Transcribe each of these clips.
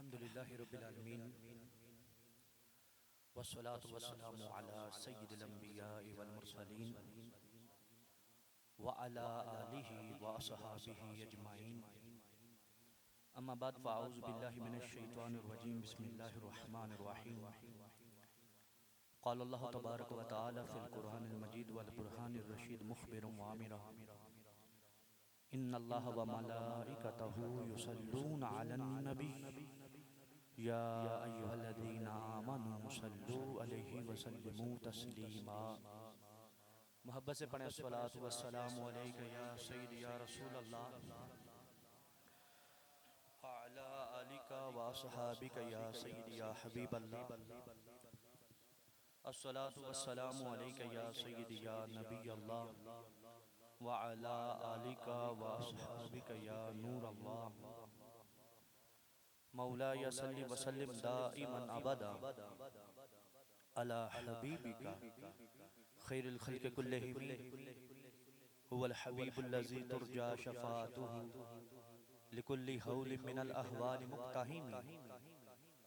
अल्हम्दुलिल्लाहि रब्बिल आलमीन वस्सलातु वस्सलामु अला सय्यिदिल अंबियाइ वल मुरसलीन व अला आलिहि व अस्हाबिहि अजमाइन। अम्मा बाद फ़अऊज़ु बिल्लाहि मिनश शैतानिर रजीम। बिस्मिल्लाहिर रहमानिर रहीम। क़ाल अल्लाहु तबारक व तआला फ़िल क़ुरआनिल मजीद वल बुरहानिर रशीद मुख़बिरन व आमिरा। इन्नल्लाह व मलाइकतहु युसल्लूना अलन नबी या अय्युहल्लज़ीना आमनू सल्लू अलैहि व सल्लिमू तस्लीमा। मोहब्बत से पढ़ें अस्सलातु वस्सलामु अलैका या सय्यदी या रसूल अल्लाह अला आलिका व अस्हाबिका या सय्यदी या हबीब अल्लाह। अस्सलातु वस्सलामु अलैका या सय्यदी या नबी अल्लाह व अला आलिका व अस्हाबिका या नूर अल्लाह। मौलाया सल्लि व सल्लिम दाइमन अबदा अला हबीबिका खैरिल खल्क़ि कुल्लिहिम हुवल हबीबुल्लज़ी तुरजा शफ़ाअतुहु लिकुल्लि हौलिन मिनल अहवालि मुक़्तहिमी।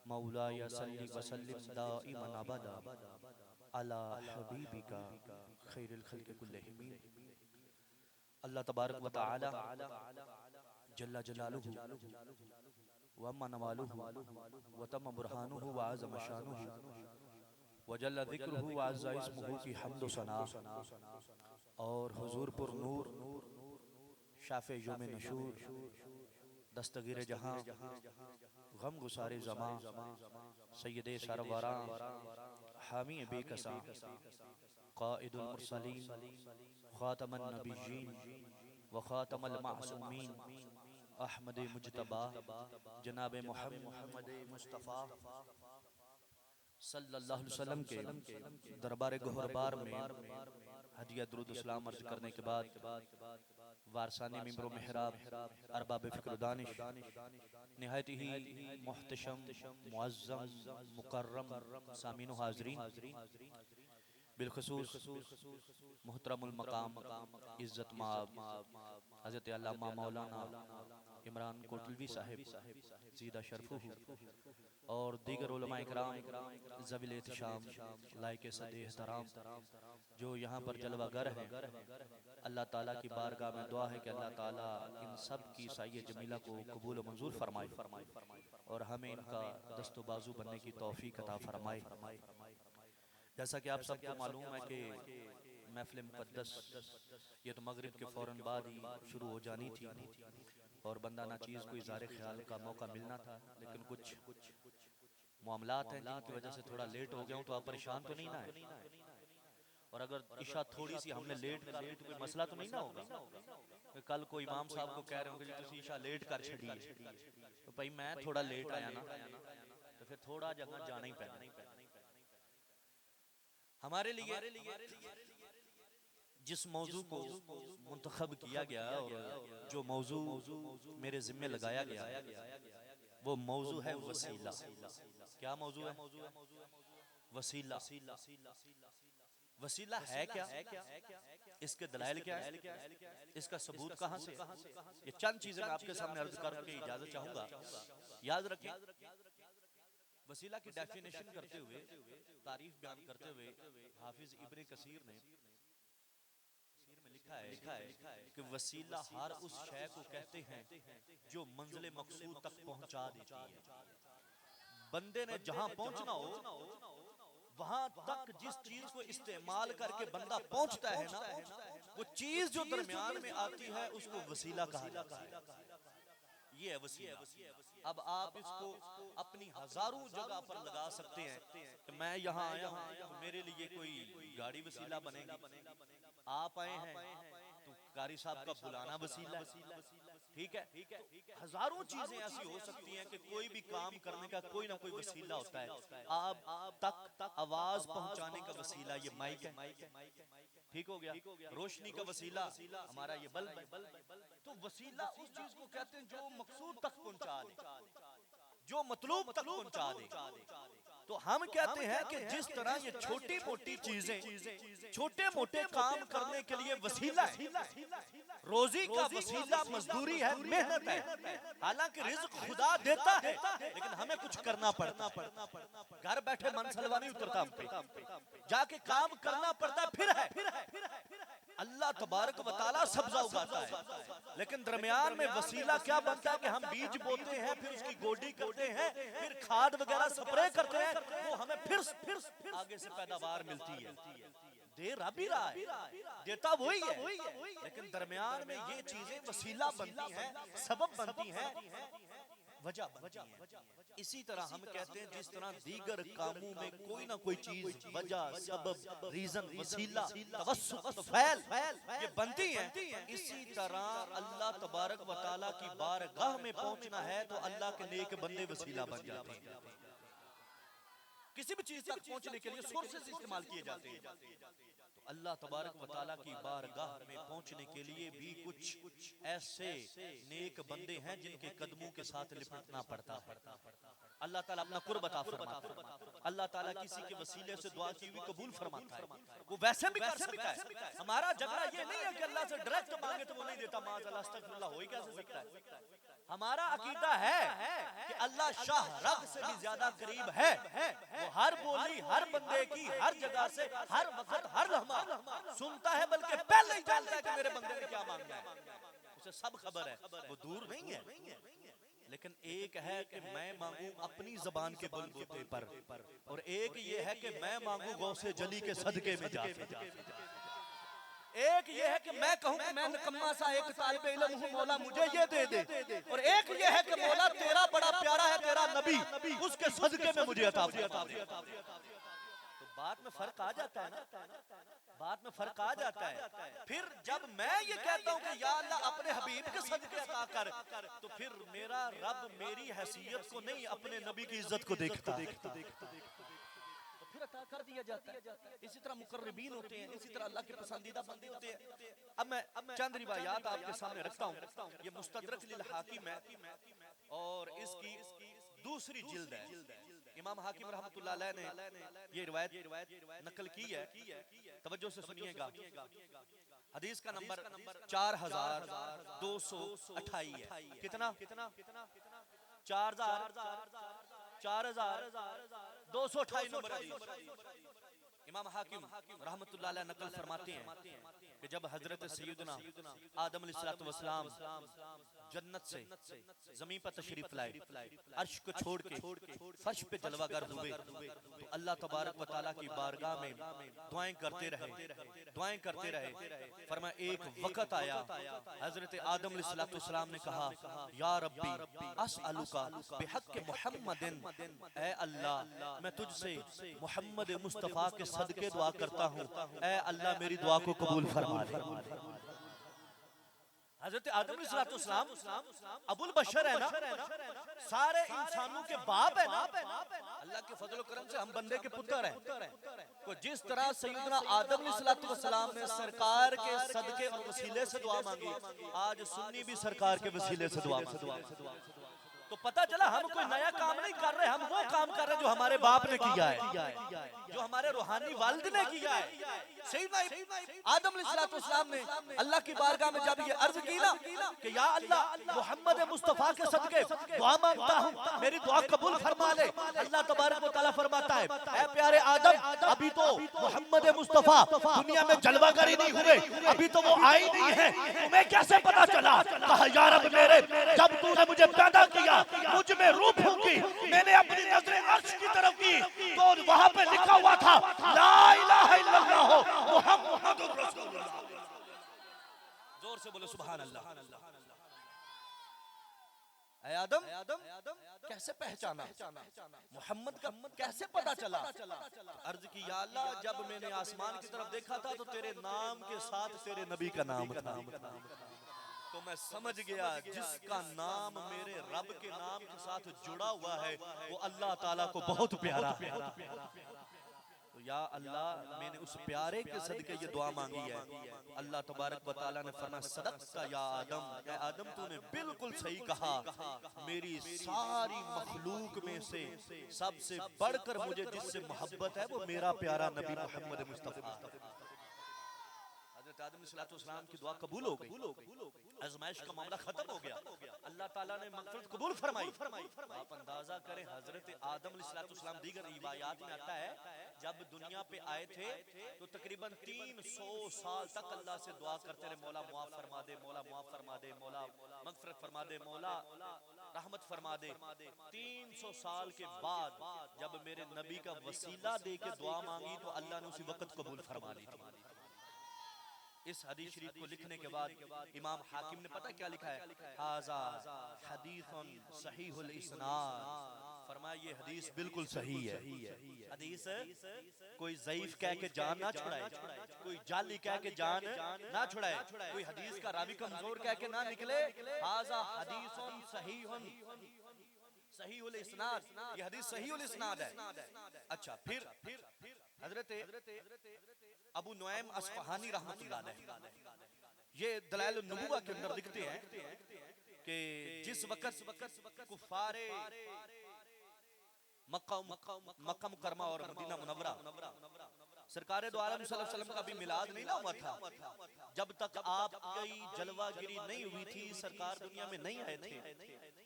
मौलाया सल्लि व सल्लिम दाइमन अबदा अला हबीबिका खैरिल खल्क़ि कुल्लिहिम। अल्लाह तबारक व तआला जल्ला जलालुहु व अम्मा नवालुहु व तम्मा बुरहानुहु व अज़्ज़म शानुहु व जल्ला ज़िक्रुहु व अज़्ज़ा इस्मुहु की हम्द व सना और हुज़ूर पुर नूर शाफ़े यौम नशूर दस्तगीर जहां गम गुसारे ज़मां सय्यदे सरवरा हामी बेकसा क़ाइदुल मुरसलीन ख़ातमुन नबिय्यीन व ख़ातमुल मासूमीन अहमद मुज्तबा जनाब मोहम्मद मुस्तफ़ा सल्लल्लाहु अलैहि वसल्लम के दरबार गोहरबार में हदिया दुरूद सलाम अर्ज़ करने के बाद वारसाने मिंबर व मेहराब अरबाब फ़िक्र दानिश निहायत ही मुहतशम मुअज़्ज़म मुकर्रम सामीन व हाज़रीन बिलखुसूस मुहतरमुल मकाम इज़्ज़त माब हज़रत अल्लामा मौलाना इमरान कोटलवी साहिब ज़ीदा शरफ़ुहु और दीगर उलमा इकराम ज़वील एहतिशाम लायके सदे एहतराम जो यहाँ पर जलवागर हैं, अल्लाह ताला की बारगाह में दुआ है कि अल्लाह ताला इन सब की साये जमीला को कबूल व मंजूर फरमाए और हमें इनका दस्तो बाजू बनने की तौफीक अता फरमाए। जैसा कि आप सबको मालूम है कि महफ़िल मुक़द्दस ये तो मगरिब के फ़ौरन बाद ही शुरू हो जानी थी और बंदा नाचीज़ को इज़हार ख्याल का मौका मिलना था, लेकिन कुछ मामलात हैं जिनकी वजह से थोड़ा लेट हो गया हूँ। तो आप परेशान तो नहीं ना है? और अगर इशा थोड़ी सी हमने लेट कर ली तो कोई मसला तो नहीं ना होगा? कल को इमाम साहब को कह रहे होंगे जी तुसी इशा लेट कर छड़ी, तो भाई मैं थोड़ा लेट आया ना, तो फिर थोड़ा जगह जाना ही पैना हमारे लिए। जिस मौजू को मुंतखब किया गया और जो मौजू मेरे जिम्मे लगाया गया वो मौजू है वसीला। क्या मौजू है? वसीला। वसीला है क्या? इसके दलाइल क्या है? इसका सबूत कहां से? ये चंद चीजें मैं आपके सामने अर्ज करके इजाजत चाहूंगा। याद रखें, वसीला की डेफिनेशन करते हुए, तारीफ बयान करते हुए हाफिज इब्ने कसीर ने में लिखा है कि वसीला हर उस शय को कहते हैं जो मंजिल मकसूद तक पहुंचा देती है। बंदे ने जहां पहुंचना हो वहां तक जिस चीज को इस्तेमाल करके बंदा पहुंचता है ना, वो चीज जो दरमियान में आती है उसको वसीला कहा जाता है। ये है वसीला। अब आप इसको अपनी हजारों जगह पर लगा सकते हैं कि मैं यहाँ आया हूँ तो मेरे लिए कोई गाड़ी वसीला बनेगी, आप आए हैं तो कारी साहब का बुलाना वसीला, ठीक है। हजारों चीजें ऐसी हो सकती हैं कि कोई भी काम करने का कोई ना कोई वसीला होता है। आप तक आवाज पहुंचाने का वसीला ये माइक है, ठीक हो गया। रोशनी का वसीला हमारा ये बल्ब है। तो वसीला उस चीज को कहते हैं जो मकसूद तक पहुंचा दे, जो मतलूब तक पहुंचा दे। तो हम कहते हैं कि जिस तरह ये छोटी मोटी चीजें, छोटे मोटे काम करने के लिए वसीला है, रोजी का वसीला मजदूरी है, मेहनत है। हालांकि रिज़्क खुदा देता है, लेकिन हमें कुछ करना पड़ता। घर बैठे मन सलवा नहीं उतरता हम पे, जाके काम करना पड़ता। फिर है अल्लाह तबारक व तआला सब्जा उगाता है, लेकिन दरमियान में वसीला क्या बनता है कि हम बीज बोते हैं, फिर उसकी गोडी करते हैं, फिर खाद वगैरह स्प्रे करते हैं, वो हमें फिर आगे से पैदावार मिलती है। दे रहा भी रहा है, देता वही है, लेकिन दरमियान में ये चीजें वसीला बनती हैं, सबब बनती हैं, वजह बनती है। इसी तरह हम कहते हैं जिस तरह दीगर कामों में कोई ना कोई चीज वजह, सबब, रीजन, वसीला, तवस्सुत, फैल ये बनती है, इसी तरह अल्लाह तबारक व तआला की बारगाह में पहुंचना है तो अल्लाह के नेक बंदे वसीला बन जाते हैं। किसी भी चीज तक पहुंचने के लिए सोर्सेस इस्तेमाल किए जाते हैं। तो अल्लाह तबारक व तआला की बारगाह में पहुंचने के लिए भी कुछ ऐसे नेक बंदे हैं जिनके कदमों के साथ लिपटना पड़ता है। अल्लाह ताला अपना कुर्ब अता फरमाता है। अल्लाह ताला किसी के वसीले से दुआ की हुई कबूल फरमाता है, वो वैसे भी कर सकता है। हमारा झगड़ा ये नहीं है कि अल्लाह से डायरेक्ट मांगे तो वो नहीं देता, माज़अल्लाह अस्तगफिरुल्लाह हो ही कैसे सकता है। हमारा अकीदा है कि अल्लाह शाह रग से भी ज्यादा करीब है। वो हर बोली, हर बंदे की, हर जगह से, हर वक्त, हर लम्हा सुनता है, बल्कि पहले ही जानता है कि मेरे बंदे ने क्या मांगना है, उसे सब खबर है, वो दूर नहीं है। लेकिन एक है कि मैं मांगू अपनी जबान के बलबूते पर, और एक ये है कि मैं मांगू गौसे जली के सदके में जाके। एक ये है कि मैं कहूं कि मैं निकम्मा सा एक तालिबे इल्म हूं, मौला मुझे ये दे दे। और एक ये है कि मौला तेरा बड़ा प्यारा है तेरा नबी, उसके सदके में मुझे अता फरमा। तो बात में फर्क आ जाता है ना, बात में फर्क आ जाता है। फिर जब मैं ये कहता हूं कि या अल्लाह अपने हबीब के सदके अता कर, तो फिर मेरा रब मेरी हैसियत को नहीं अपने नबी की इज्जत को देखता है, फिर अता कर दिया जाता है। इसी तरह मुकर्रबीन होते हैं, इसी तरह अल्लाह के पसंदीदा बंदे होते हैं। अब मैं चंद रिवायात आपके सामने रखता हूँ। ये मुस्तदरक लिल हाकिम है और इसकी दूसरी जिल्द है। इमाम हाकिम रहमतुल्लाह अलैह ने ये रिवायत नकल की है, तवज्जो से सुनिएगा। हदीस का नंबर 4228 है। कितना? 4228 नंबर हदीस। इमाम हाकिम रहमतुल्लाह अलैह नकल फरमाते हैं कि जब हजरत सैयदना आदम अलैहिस्सलातु वस्सलाम जन्नत से जमीन पर तशरीफ लाए, अर्श को छोड़ के फर्श पे जलवागर हुए, तो अल्लाह तबारक व तआला की बारगाह में दुआएं करते रहे। फरमाया एक वक्त आया, हजरत आदम अलैहिस्सलातु वस्सलाम ने कहा, या रब्बी अस्अलुका बिहक़्क़ि मुहम्मदिन, ऐ अल्लाह मैं तुझसे मोहम्मद मुस्तफ़ा के सदके दुआ करता हूँ, ऐ अल्लाह मेरी दुआ को कबूल फरमा ले। हजरत आदम अलैहिस्सलाम अबुल बशर है ना, सारे इंसानों के बाप है ना। अल्लाह के फजल करम से हम बंदे के पुत्र हैं। तो जिस तरह सैयदना आदम अलैहिस्सलाम ने सरकार के सदके और वसीले से दुआ मांगी, आज सुन्नी भी सरकार के वसीले से दुआ मांगे। तो पता चला हम कोई नया काम नहीं कर रहे, हम वो काम कर रहे हैं जो हमारे बाप ने किया है, जो हमारे रूहानी वालिद ने किया है। सैयदना आदम अलैहिस्सलाम ने अल्लाह की बारगाह में जब ये अर्ज की ना कि या अल्लाह मोहम्मद मुस्तफा के सदके दुआ मांगता हूँ, मेरी दुआ कबूल फरमा ले। अल्लाह तबारक व तआला फरमाता है, ऐ प्यारे आदम, अभी तो मोहम्मद मुस्तफा दुनिया में जलवागर ही नहीं हुए, अभी तो वो आई नहीं है, तुम्हें कैसे पता चला? कहा या रब मेरे, जब तूने मुझे पैदा किया मुझ में रूह फूंकी, मैंने अपनी नजरें अर्श की तरफ की तो वहां पे लिखा हुआ था ला इलाहा इल्लल्लाह मुहम्मदुर रसूलुल्लाह। जोर से बोलो सुभान अल्लाह। ऐ आदम कैसे पहचाना मोहम्मद का, कैसे पता चला? अर्ज की या अल्लाह जब मैंने आसमान की तरफ देखा था तो तेरे नाम के साथ तेरे नबी का नाम था, तो मैं समझ गया जिसका नाम मेरे रब के नाम के साथ जुड़ा हुआ है वो अल्लाह ताला को बहुत प्यारा है। तो या अल्लाह मैंने उस प्यारे के सदके ये दुआ मांगी है। अल्लाह तबारक व तआला ने फरमाया सदक़ता या आदम, ए आदम तूने बिल्कुल सही कहा, मेरी सारी मखलूक में से सबसे बढ़कर मुझे जिससे मोहब्बत है वो मेरा प्यारा नबी मोहम्मद मुस्तफा। हज़रत आदम अलैहिस्सलाम की दुआ कबूल हो गई, आज़माइश का मामला खत्म हो गया, अल्लाह ताला ने मग़फ़िरत कबूल फरमाई। आप अंदाजा करें हज़रत आदम अलैहिस्सलाम, दीगर रिवायात में आता है जब दुनिया पे आए थे तो तकरीबन 300 साल तक अल्लाह से दुआ करते रहे, मौला मुआफ़ फरमा दे, मौला मुआफ़ फरमा दे, मौला मग़फ़िरत फरमा दे, मौला रहमत फरमा दे। 300 साल के बाद जब मेरे नबी का वसीला दे के दुआ मांगी तो अल्लाह ने उसी वक्त कबूल फरमा ली थी। इस हदीस शरीफ को लिखने के बाद इमाम हाकिम ने पता क्या लिखा है, हाज़ा हदीसुन सहीहुल इस्नाद, फरमाया ये हदीस बिल्कुल सही है। हदीस कोई ज़ईफ कह के जान ना छुड़ाए, कोई जाली कह के जान ना छुड़ाए, कोई हदीस का रावी कमजोर कह के ना निकले। हाज़ा हदीसुन सहीहुन सहीहुल इस्नाद, ये हदीस सहीहुल इस्नाद है। अच्छा, फिर हजरत अबू नुऐम अस्फ़हानी रहमतुल्लाह अलैह ये दलाइल नबुव्वह के अंदर लिखते हैं कि जिस वक्त कुफारे मक्का मुकरमा और मदीना मुनव्वरा सरकार दो आलम सल्लल्लाहु अलैहि वसल्लम का भी मिलाद नहीं ना हुआ था, जब तक आपकी जलवागिरी नहीं हुई थी, सरकार दुनिया में नहीं आए थे,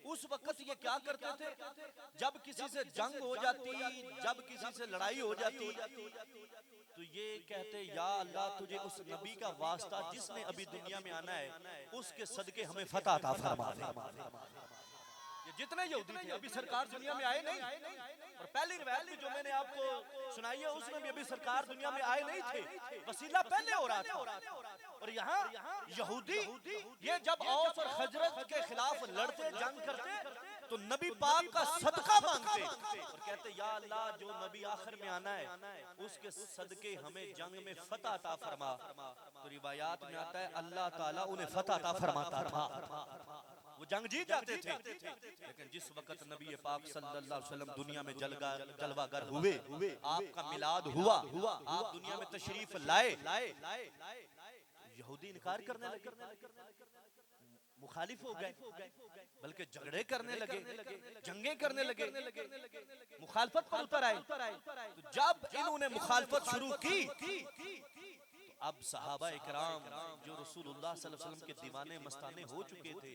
उस वक्त ये क्या करते थे, जब किसी से जंग हो जाती, जब किसी से लड़ाई हो जाती तो ये कहते या अल्लाह तुझे उस नबी का वास्ता जिसने अभी दुनिया में आना है उसके सदके हमें फतह अता फरमा दे। ये जितने यहूदी थे अभी सरकार दुनिया में आए नहीं, और पहली रिवायत में जो मैंने आपको सुनाई है उसमें भी अभी सरकार दुनिया में आए नहीं थे, वसीला पहले हो रहा था। और यहाँ यहूदी ये जब औस और खजरज के खिलाफ लड़ते, जंग करते तो नबी पाक का सदका मांगते और कहते या अल्लाह जो नबी आखिर में आना है उसके सदके हमें जंग में फतह अता फरमा। तो रिवायात में आता है अल्लाह ताला उन्हें फतह अता फरमाता था, वो जंग जीत जाते थे। लेकिन जिस वक्त नबी पाक सल्लल्लाहु अलैहि वसल्लम दुनिया में जलवागर हुए, आपका मिलाद हुआ, आप दुनिया में तशरीफ लाए, यहूदी इनकार करने लगे, मुखालिफ हो गए, बल्कि झगड़े करने लगे, जंगे करने लगे, मुखालफत पर उतर आए। तो जब इन्होंने मुखालफत शुरू की अब सहाबा इकराम जो रसूलुल्लाह सल्लल्लाहु अलैहि वसल्लम के दीवाने मस्ताने हो चुके थे,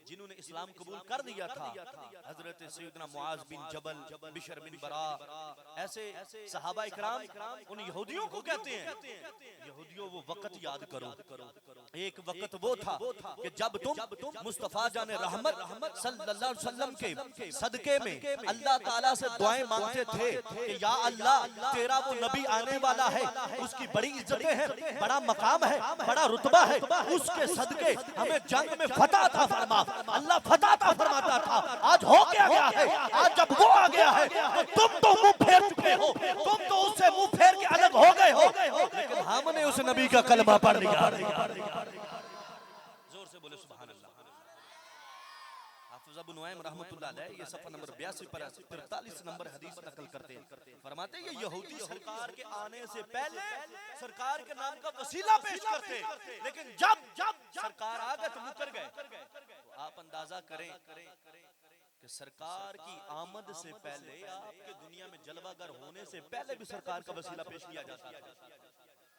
जिन्होंने इस्लाम कबूल कर दिया था, हजरत सैयदना मुआज बिन जबल, बिशर बिन बरा, ऐसे सहाबा इकराम उन यहूदियों को कहते हैं, यहूदियों वो वक्त याद करो, एक वक्त वो था कि जब तुम मुस्तफा जाने रहमत सल्लल्लाहु अलैहि वसल्लम के सदके में अल्लाह ताला से दुआएं मांगते थे कि या अल्लाह तेरा वो नबी आने वाला है, उसकी बड़ी इज्जतें हैं, बड़ा मकाम है, बड़ा रुतबा है, उसके सदके हमें जंग में फतह अता फरमा। अल्लाह फतह अता फरमाता था, आज हो गया है। आज जब वो आ गया है तो तुम तो मुंह फेर चुके हो, तुम तो उससे मुंह फेर के अलग हो गए हो, लेकिन हमने उस नबी का कलमा पढ़ लिया। जोर से बोले सुभान अल्लाह। हाफिज अबू नुऐम रहमतुल्लाह अलैह ये सफ़ा नंबर 82 पर 43 नंबर हदीस नकल करते हैं, फरमाते ये यहूदी सरकार के आने से पहले सरकार के नाम का वसीला पेश करते, लेकिन जब सरकार आ गए तो मुकर गए। तो आप अंदाजा करें कि सरकार की आमद से पहले, आपके दुनिया में जलवागर होने से पहले भी सरकार का वसीला पेश किया जाता था,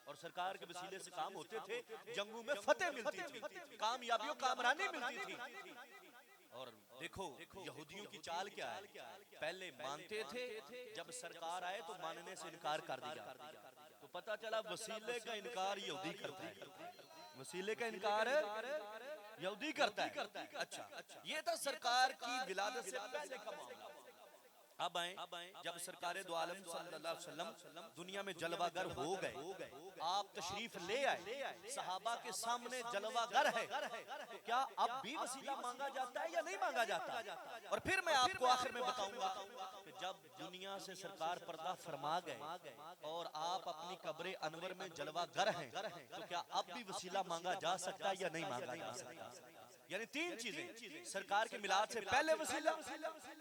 और सरकार के वसीले से काम होते थे, जंगों में फतेह मिलती थी, कामयाबियों कामरानी मिलती थी। और देखो यहूदियों की चाल क्या है, पहले मानते थे, जब सरकार आए तो मानने से इनकार कर दिया, तो पता चला वसीले का इनकार यहूदी करता है, वसीले का इनकार यहूदी करता है। अच्छा, ये था सरकार की विलादत से पहले का मामला। अब आए जब सरकार दो आलम सल्लल्लाहु अलैहि वसल्लम दुनिया में जलवागर हो गए, आप तशरीफ ले आए, सहाबा के सामने जलवागर है, तो क्या अब भी वसीला मांगा जाता है या नहीं मांगा जाता? और फिर मैं आपको आखिर में बताऊंगा कि जब दुनिया से सरकार पर्दा फरमा गए और आप अपनी कब्र अनवर में जलवागर हैं, तो क्या अब भी वसीला मांगा जा सकता है या नहीं मांगा जा सकता? यानी तीन चीजें, सरकार के मिलाद से पहले वसीला,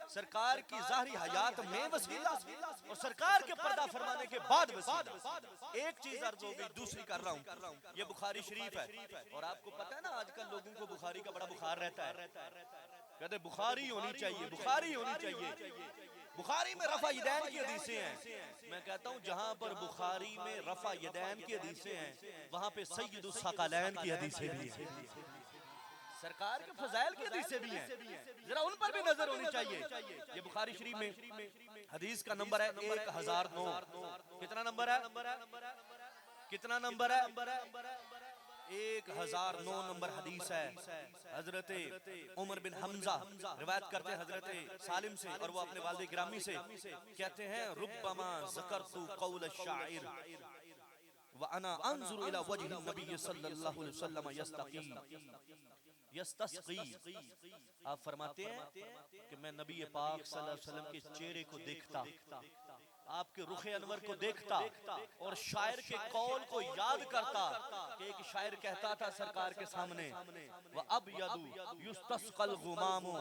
सरकार की जाहिरी हयात में वसीला, और सरकार के पर्दा फरमाने के बाद वसीला। एक चीज अर्ज हो गई, दूसरी कर रहा हूँ। ये बुखारी शरीफ है, और आपको पता है ना आजकल लोगों को बुखारी का बड़ा बुखार रहता है, कहते बुखारी होनी चाहिए, बुखारी होनी चाहिए। बुखारी में रफा यदैन की हदीसें हैं। मैं कहता हूँ जहां पर बुखारी में रफा यदैन की हदीसें हैं, वहां पे सय्यदुस सकालैन की हदीसें भी हैं, सरकार के फजाइल की हदीसें भी हैं, जरा उन पर भी नजर होनी चाहिए। ये बुखारी शरीफ में हदीस का नंबर है 1009। कितना नंबर है? कितना नंबर है? 1009 नंबर हदीस है। हजरत उमर बिन हमजा रिवायत करते हैं हजरत सालिम से, और वो अपने वालिद गिरामी से कहते हैं, रुब्बमा ज़करतु क़ौल शाइर व अना अंजुरु इला वजहि नबी सल्लल्लाहु अलैहि वसल्लम यस्तस्की। आप फरमाते हैं कि मैं नबी पाक सल्लल्लाहु अलैहि वसल्लम के चेहरे को देखता, आपके रुखे अनवर को देखता, और शायर के कौल को याद करता कि एक शायर कहता था सरकार के सामने, व अब यदु युस्तस्कल गुमामु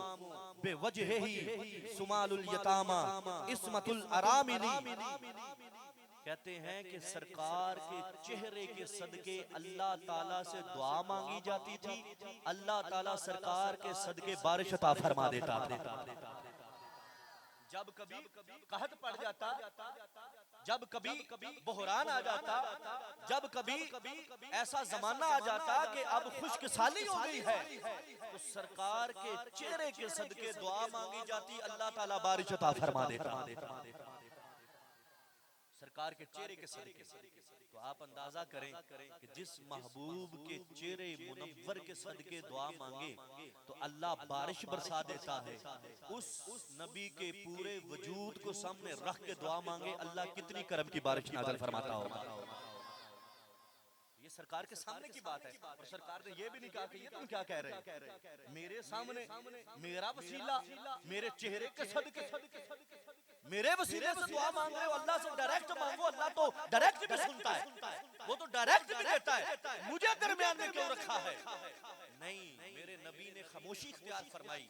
बेवजहिही सुमालुल यतामा इस्मतुल अरामिली। कहते हैं कि सरकार के चेहरे के सदके अल्लाह ताला से दुआ मांगी जाती थी, अल्लाह ताला सरकार के सदके बारिश अता फरमा देता था। जब कभी कहत पड़ जाता, जब कभी बहरान आ जाता, जब कभी ऐसा जमाना आ जाता कि अब खुशकिसाली हो गई है, तो सरकार के चेहरे के सदके दुआ मांगी जाती, अल्लाह ताला बारिश अता फरमा देता, सरकार के चेहरे के सदके। तो आप अंदाजा करें कि जिस महबूब के चेहरे मुनव्वर के सदके दुआ मांगे तो अल्लाह बारिश बरसा देता है, उस नबी के पूरे वजूद को सामने रख के दुआ मांगे, अल्लाह कितनी करम की बारिश नाज़िल फरमाता होगा। ये सरकार के सामने की बात है, और सरकार ने ये भी नहीं कहा कि ये तुम क्या कह रहे हैं, मेरे सामने मेरा वसीला, मेरे चेहरे के सदके, मेरे वसीले से दुआ मांग रहे हो, अल्लाह से डायरेक्ट मांगो, अल्लाह तो डायरेक्ट भी सुनता है, वो तो डायरेक्ट भी देता है, मुझे दरमियान में क्यों रखा है? नहीं, मेरे नबी ने खामोशी इख्तियार फरमाई,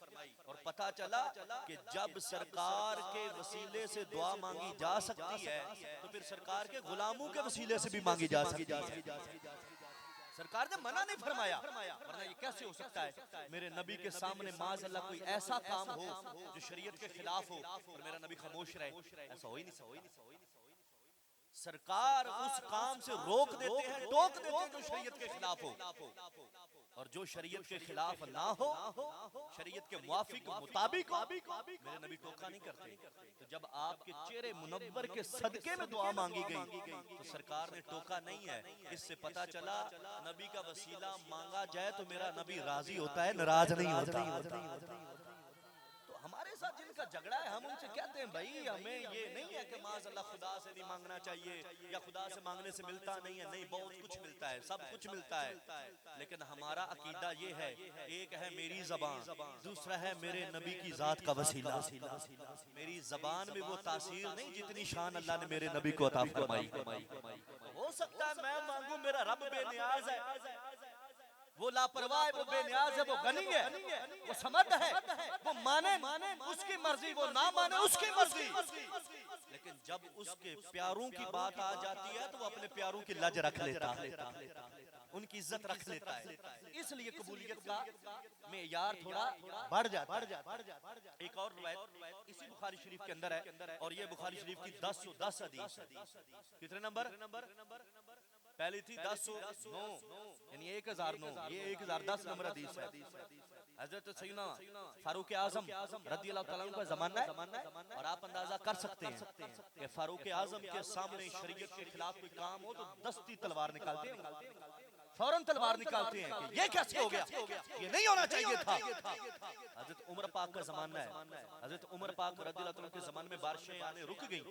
और पता चला कि जब सरकार के वसीले से दुआ मांगी जा सकती है, तो फिर सरकार के गुलामों के वसीले से भी मांगी जा सकती है। सरकार ने मना नहीं फरमाया, वरना ये कैसे हो सकता है मेरे नबी के सामने माज़अल्लाह कोई ऐसा काम हो जो शरीयत के खिलाफ हो और मेरा नबी खामोश रहे? ऐसा हो ही नहीं। सरकार उस काम से रोक देते हैं, टोक देते हैं जो शरीयत के खिलाफ हो, और जो शरीयत के खिलाफ ना हो, शरीयत के मुआफिक मुताबिक हो, मेरे नबी टोका नहीं करते। तो जब आपके चेहरे मुनव्वर के सदके में दुआ मांगी गई तो सरकार ने टोका नहीं है। इससे पता चला नबी का वसीला मांगा जाए तो मेरा नबी राजी होता है, नाराज नहीं होता। हमारे साथ जिनका झगड़ा है, हम उनसे कहते हैं भाई हमें ये नहीं है कि माज़अल्लाह खुदा से नहीं मांगना चाहिए या खुदा से मांगने से मिलता नहीं है, नहीं, बहुत कुछ मिलता है, सब कुछ मिलता है, लेकिन हमारा अकीदा ये है, एक है मेरी जबान, दूसरा है मेरे नबी की जात का वसीला। मेरी जबान में वो तासीर नहीं जितनी शान अल्लाह ने मेरे नबी को अता फरमाई। हो सकता है मैं मांगू, मेरा रब बेनियाज है, वो लापरवाह है, वो बेनियाज है, वो गनी है, वो समर्थ है, वो माने उसकी मर्जी, वो ना माने उसकी मर्जी, लेकिन जब उसके प्यारों की बात आ जाती है तो वो अपने प्यारों की लज रख लेता है, उनकी इज्जत रख लेता है। इसलिए कबूलियत का मेयार थोड़ा बढ़ जाता है। एक और रिवायत इसी बुखारी शरीफ के अंदर है, और ये बुखारी शरीफ की 1010 हदीस है। कितने नंबर? पहली थी 1009 यानी 1009, ये 1010 नंबर हदीस है। हजरत सैयदना फारूक आजम रज़ी अल्लाह तआला का जमाना है, और आप अंदाजा कर सकते हैं कि फारूक आजम के सामने शरीयत के खिलाफ कोई काम हो तो दस्ती तलवार निकालते हैं, फौरन तलवार निकालते हैं कि ये कैसे हो गया, ये नहीं होना चाहिए था। हजरत उमर पाक का जमाना है, हजरत उमर पाक रज़ी अल्लाह तआला के जमाने में बारिशें आने रुक गई।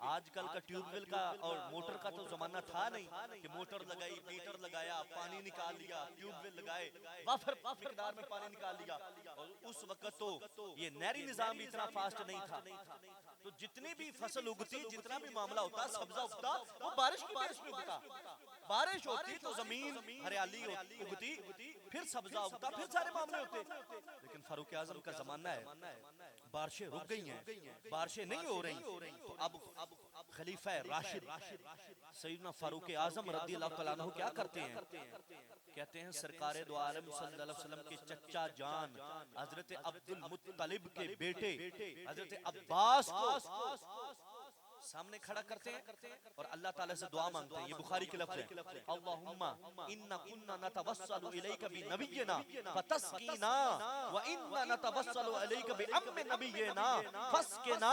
आजकल का ट्यूबवेल का और मोटर का तो जमाना था नहीं कि मोटर लगाई, मीटर लगाया, पानी निकाल लिया, ट्यूबवेल लगाए, वाफर मिकदार में पानी निकाल लिया, और उस वक्त तो ये नहरी निजाम भी इतना फास्ट नहीं था, तो जितनी भी फसल उगती, जितना भी मामला होता, सब्जा उगता, वो बारिश की बेस पे उगता। बारिश होती तो जमीन हरियाली उगती, फिर सब्जा उगता, फिर सारे मामले होते। लेकिन फारूक आजम का जमाना है, बारिशें रुक गई हैं, बारिशें नहीं हो रही, तो अब खलीफा राशिद सैयदना फारूक आजम रज़ियल्लाहु तआला अन्हु क्या करते हैं? कहते हैं सरकारे दो आलम सल्लल्लाहु अलैहि वसल्लम के चच्चा जान हजरत अब्दुल मुत्तलिब के बेटे हजरत अब्बास को सामने खड़ा करते हैं और अल्लाह ताला से दुआ मांगते हैं। ये बुखारी के लफ्ज़ है, अल्लाहुम्मा इन्ना कुन्ना नतवस्सलु इलैका बि नबिय्यिना फतस्कीना व इन्ना नतवस्सलु इलैका बि अम्मि नबिय्यिना फस्किना।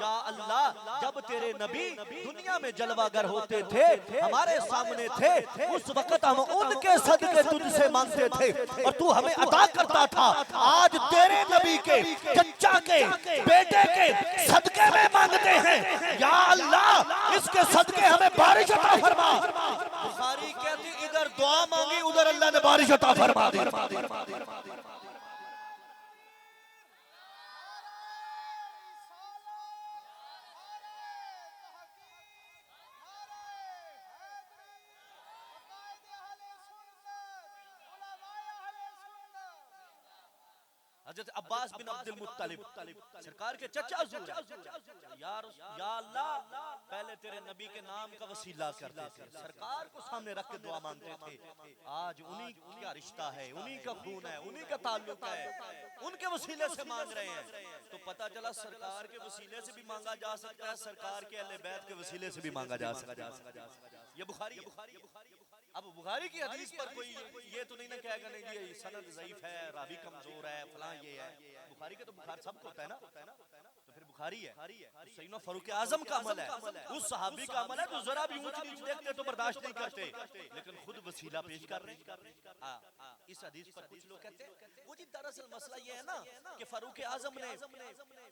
या अल्लाह, जब तेरे नबी दुनिया में जलवागर होते थे, हमारे सामने थे, उस वक्त हम उनके सदके तुझसे मांगते थे और तू हमें अता करता था। आज तेरे नबी के चच्चा के बेटे के सदके में मांगते हैं, या अल्लाह इसके सदके हमें बारिश अता फरमा। बुखारी कहती इधर दुआ मांगी, उधर अल्लाह ने बारिश अता फरमा दी। हज़रत अब्बास बिन अब्दुल मुत्तलिब सरकार के चचा हुजूर या अल्लाह, पहले तेरे नबी के नाम का वसीला करते थे, सरकार को सामने रख के दुआ मांगते थे। आज उन्हीं का रिश्ता है, उन्हीं का खून है, उन्हीं का ताल्लुक है, उनके वसीले से मांग रहे हैं। तो पता चला सरकार के वसीले से भी मांगा जा सकता है, सरकार के अहले बैत के वसीले से भी मांगा जा सकता है। ये बुखारी है। अब बुखारी की हदीस पर कोई ये तो नहीं ना कहेगा नहीं जी सनद ज़ईफ है, रावी कमजोर है, फलां ये है। बुखारी के तो बुखार सबको होता है ना, तो फिर बुखारी है। सैयदना फारूक आजम का अमल है, उस सहाबी का अमल है जो जरा भी ऊंच नीच देखते तो बर्दाश्त नहीं करते, लेकिन खुद वसीला पेश कर रहे हैं। इस हदीस पर कुछ लोग कहते हैं वो जी दरअसल मसला ये है ना कि फारूक आजम ने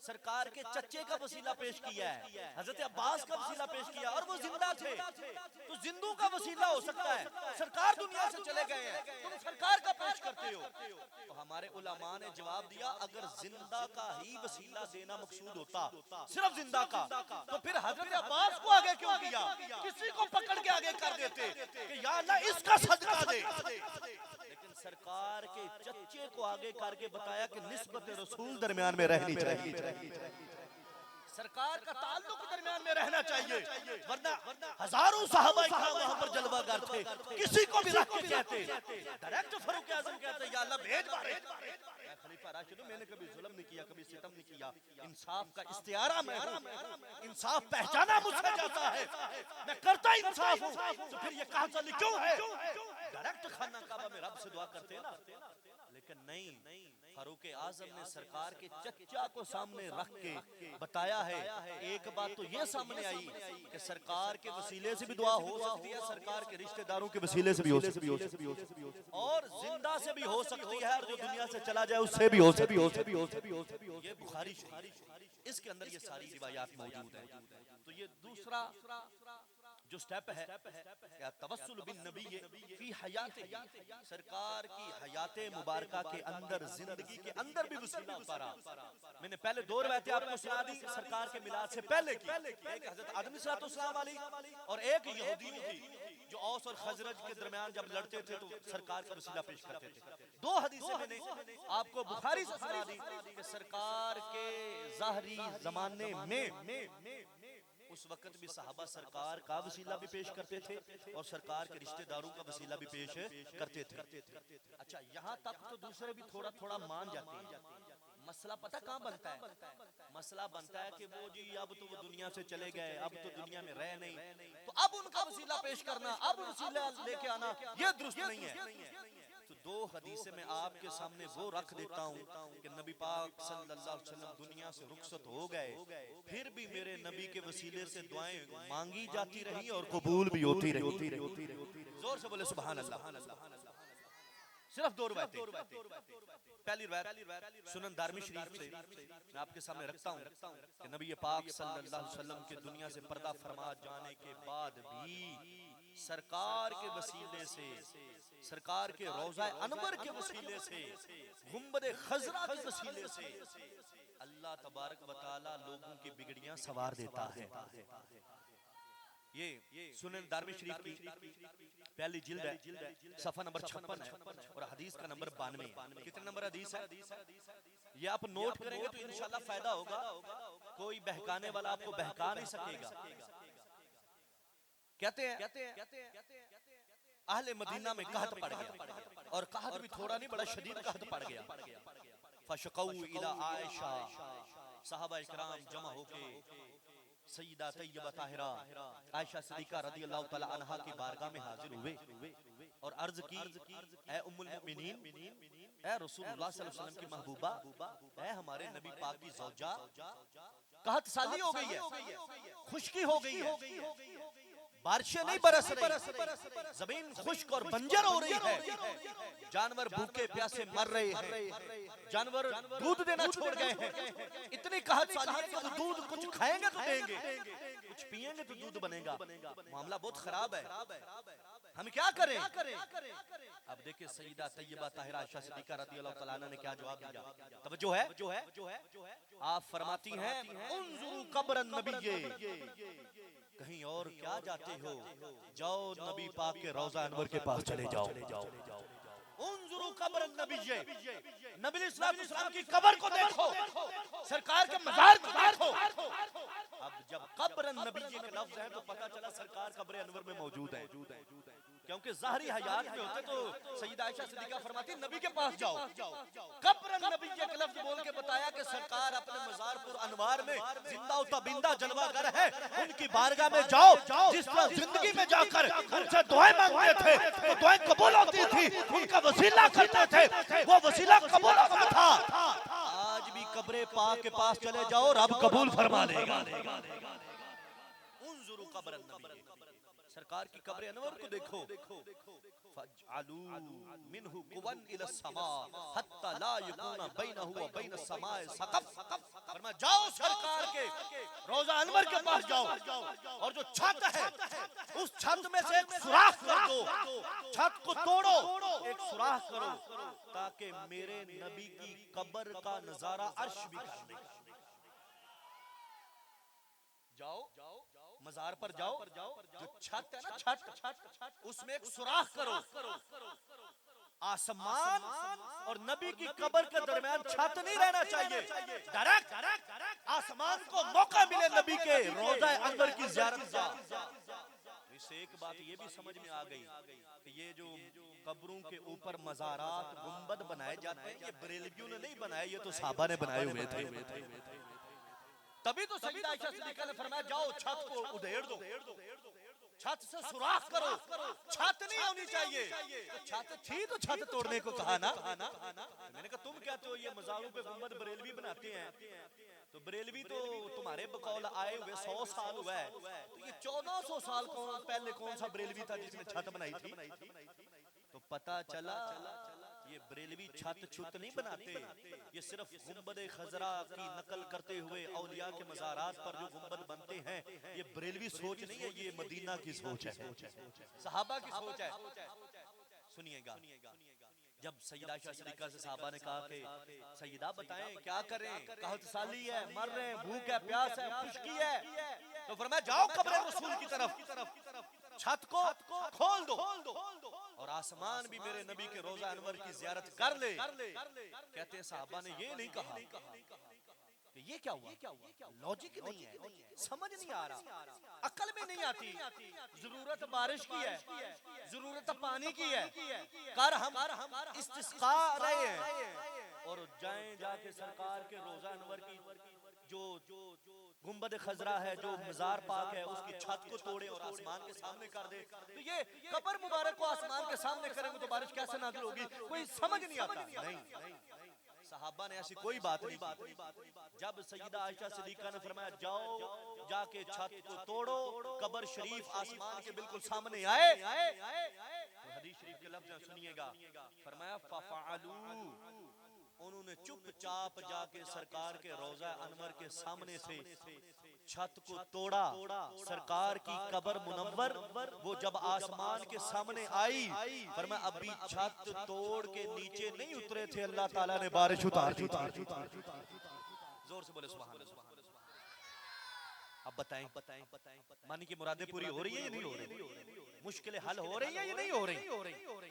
सरकार के चच्चे का वसीला पेश किया है, हजरत अब्बास का वसीला पेश किया और वो जिंदा थे, तो जिंदू का वसीला हो सकता है। सरकार दुनिया से चले गए हैं, तुम सरकार का पेश करते हो। तो हमारे उलमा ने जवाब दिया, अगर जिंदा का ही वसीला देना मकसूद होता, सिर्फ जिंदा का, तो फिर हजरत अब्बास को आगे क्यों किया? किसी को पकड़ के आगे कर देते कि या अल्लाह इसका सदका दे। लेकिन सरकार के चच्चे को आगे करके बताया कि निस्बत रसूल दरमियान में रहनी चाहिए, सरकार का ताल्लुक दरमियान में रहना चाहिए, वरना हजारों सहाबा इकराम वहां पर जलवागर थे, किसी को भी रख के कहते डायरेक्ट फारूक आजम कहते या अल्लाह भेज मारे। खलीफा राशिद, मैंने कभी जुल्म नहीं किया, कभी सितम नहीं किया, इंसाफ का इस्तियारा मैं हूं, इंसाफ पहचाना मुझसे जाता है, मैं करता इंसाफ हूं। तो फिर ये कहां चली क्यों है? डायरेक्ट खाना काबा में रब से दुआ करते हैं ना, लेकिन नहीं, फारूक आजम ने सरकार के चच्चा को सामने रख के बताया है। एक बात तो ये सामने आई कि सरकार के वसीले से भी दुआ हो सकती है, सरकार के रिश्तेदारों के वसीले से भी हो सकती है, और जिंदा से भी हो सकती है, और जो दुनिया से चला जाए उससे भी हो सकती है। ये बुखारी इसके अंदर ये सारी रिवायात मौजूद है। तो ये दूसरा जो स्टेप है या तवस्सुल बिन नबी फी हयात, सरकार की हयात मुबारका के अंदर, जिंदगी के अंदर भी वसीला उतारा। मैंने पहले दो रवायतें आपको सुना दी सरकार के मिलाद से पहले की, एक हजरत आदम अलैहिस्सलाम वाली और एक यहूदियों की जो औस और खजरज के दरमियान जब लड़ते थे तो सरकार का वसीला पेश करते थे। दो हदीसें मैंने आपको बुखारी से सुना दी कि सरकार के ज़ाहरी ज़माने में उस वक्त भी सहाबा सरकार का वसीला भी पेश करते थे और सरकार के रिश्तेदारों का वसीला भी पेश करते थे। अच्छा, यहाँ तक तो दूसरे भी थोड़ा थोड़ा मान जाते हैं। मसला पता कहाँ बनता है? मसला बनता है कि वो जी अब तो वो दुनिया से चले गए, अब तो दुनिया में रह नहीं, तो अब उनका वसीला पेश करना, अब वसीला लेके आना, ये दुरुस्त नहीं है। तो दो हदीसें मैं आपके सामने वो रख देता हूँ कि नबी पाक सल्लल्लाहु अलैहि वसल्लम दुनिया से रुखसत हो गए, फिर भी मेरे नबी के वसीले से दुआएं मांगी जाती रही और कबूल भी होती रही। जोर से बोले सुभान अल्लाह। सिर्फ दो रवायतें। पहली रवायत सुनन दारमी शरीफ से मैं आपके सामने रखता हूँ कि नबी पाक सल्लल्लाहु अलैहि वसल्लम के दुनिया से पर्दा फरमा जाने के बाद भी सरकार के वसीले से, सरकार के रोज़ा अनवर के वसीले से, गुंबद खजरा के वसीले से अल्लाह तबारक व तआला लोगों की बिगड़ियां सवार देता है। ये सुनन दारमी शरीफ की पहली जिल्द है, सफा नंबर 56 है और हदीस का नंबर 92 है। कितने नंबर हदीस है? ये आप नोट करेंगे तो इंशाल्लाह फायदा होगा। कोई बहकाने वाला आपको बहका नहीं सकेगा। कहते हैं अहले मदीना में कहत पड़ गया, और कहत भी थोड़ा नहीं बड़ा शदीद कहत पड़ गया। फशकौ इला आयशा, सहाबा इकराम जमा होके सईदा तैयबा ताहिरा आयशा सिद्दीका रदियल्लाहु तआला अन्हा की बारगाह में हाजिर हुए और अर्ज की, ऐ उम्मुल मोमिनीन, ऐ रसूलुल्लाह सल्लल्लाहु अलैहि वसल्लम की महबूबा, ऐ हमारे नबी पाक की ज़ौजा, कहत साली हो गई है, खुशकी हो गई है, बारिशें नहीं बरस रही, जमीन खुश्क और बंजर हो रही है, जानवर भूखे प्यासे मर रहे हैं, जानवर दूध देना छोड़ गए हैं। इतनी कहत साली है कि दूध कुछ खाएंगे तो देंगे, कुछ पिएंगे तो दूध बनेगा। मामला बहुत खराब है, हम क्या करें? अब देखिए सईदा तैयबा ताहिरा आयशा सिद्दीका रदियल्लाहु तआला अन्हा ने क्या जवाब दिया। तवज्जो है, आप फरमाती हैं उन्जुरु कब्र नबी, कहीं और क्या जाते हो, जाओ नबी पाक के रोजा अनवर के पास चले जाओ। उन्जुरु कब्र नबी, नबी इस्लाम की कब्र को देखो, सरकार के मज़ार को देखो। अब जब कब्र नबी के लफ्ज है तो पता चला सरकार कब्र अनवर में मौजूद है, क्योंकि ज़ाहरी हयात में होते तो सईदा आयशा सिद्दीका फरमाती नबी के पास जाओ। कब्र नबी के लफ्ज बोल के बताया कि सरकार अपने मज़ारपुर अनवार में जिंदा व ताबिंदा जलवागर है, उनकी बारगाह में जाओ। जिस तरह जिंदगी में जाकर उनसे दुआएं मांगते थे तो दुआएं कबूल होती थी, उनका वसीला करते थे, वो वसीला कबूल होता था। आज भी कब्र पाक के पास चले जाओ, रब कबूल फरमा लेगा। उन्जुरु कब्र नबी, सरकार की कब्र अनवर को देखो। फजअलू मिनहु कुवन इला समा हत्ता ला यकुना बैनहु व बैन समाए सक़फ, फरमाया जाओ सरकार के रोजा अनवर के पास जाओ, और जो छत है उस छत में से एक सुराख कर दो, छत को तोड़ो, एक सुराख करो, ताकि मेरे नबी की कब्र का नजारा अर्श भी कर दे। जाओ मजार पर जाओ, जो छत है ना, छत उसमें एक सुराख करो, आसमान और नबी की कब्र के दरमियान छत नहीं रहना चाहिए, डायरेक्ट आसमान को मौका मिले नबी के रोजा अनवर की ज़ियारत का। इससे एक बात ये भी समझ में आ गई कि ये जो कब्रों के ऊपर मज़ारात गुंबद बनाए जाते हैं, ये बरेलवियों ने नहीं बनाए, ये तो सहाबा ने बनाए हुए थे। तभी तो सईदा आयशा सिद्दीका ने फरमाया जाओ छत को उधेड़ दो, छत से सुराख करो, छत नहीं होनी चाहिए। तो छत थी तो छत तोड़ने को कहा ना। मैंने कहा तुम कहते हो ये मज़ारों पे गुंबद बरेलवी बनाते हैं, तो बरेलवी तो तुम्हारे बकौल आए हुए 100 साल हुआ है, तो ये 1400 साल पहले कौन सा बरेलवी था जिसने छत बनाई थी? तो पता चला ये बरेलवी छत छुत नहीं बनाते, ये सिर्फ गुंबद खजरा की नकल करते हुए औलिया के मज़ारात पर जो गुंबद बनते हैं, ये बरेलवी सोच नहीं है, ये मदीना की सोच है, सहाबा की सोच है। सुनिएगा, जब सईदा आयशा सिद्दीका से सहाबा ने कहा कि सईदा बताएं क्या करें, कहत साली है, मर रहे हैं, भूख है, प्यास है, खुशकी है, तो फरमाया जाओ कब्र रसूल की तरफ, छत को खोल दो और आसमान भी मेरे नबी के रोजा अनवर की ज़ियारत कर ले। कहते हैं साहबा ने ये नहीं कहा कि ये क्या हुआ, लॉजिक नहीं है, समझ नहीं आ रहा, अकल में नहीं आती। जरूरत बारिश की है, जरूरत पानी की है, कर हम इस्तिस्का रहे हैं और जाएं जाके सरकार के रोजा अनवर की जो गुंबद खजरा है, जो मजार पाक है, उसकी छत को तोड़े और आसमान के सामने कर दे। तो ये कब्र मुबारक को आसमान के सामने करेंगे तो बारिश कैसे नाज़िल होगी, कोई समझ नहीं आता। नहीं, सहाबा ने ऐसी कोई बात नहीं की। जब सईदा आयशा सिद्दीका ने फरमाया जाओ जाके छत को तोड़ो, कब्र शरीफ आसमान के बिल्कुल सामने आए, तो हदीस शरीफ के लफ्ज़ सुनिएगा, फरमाया फफअलू, उन्होंने चुपचाप जाके सरकार के रोजा अनवर के सामने से छत को तोड़ा। सरकार की कब्र मुनव्वर वो जब आसमान के सामने आई, फरमाया अभी छत तोड़ के नीचे नहीं उतरे थे, अल्लाह ताला ने बारिश उतार दी। जोर से बोले सुभान अल्लाह। अब बताएं मानी की मुरादें पूरी हो रही है या नहीं हो रही? मुश्किलें हल हो रही है या नहीं हो रही?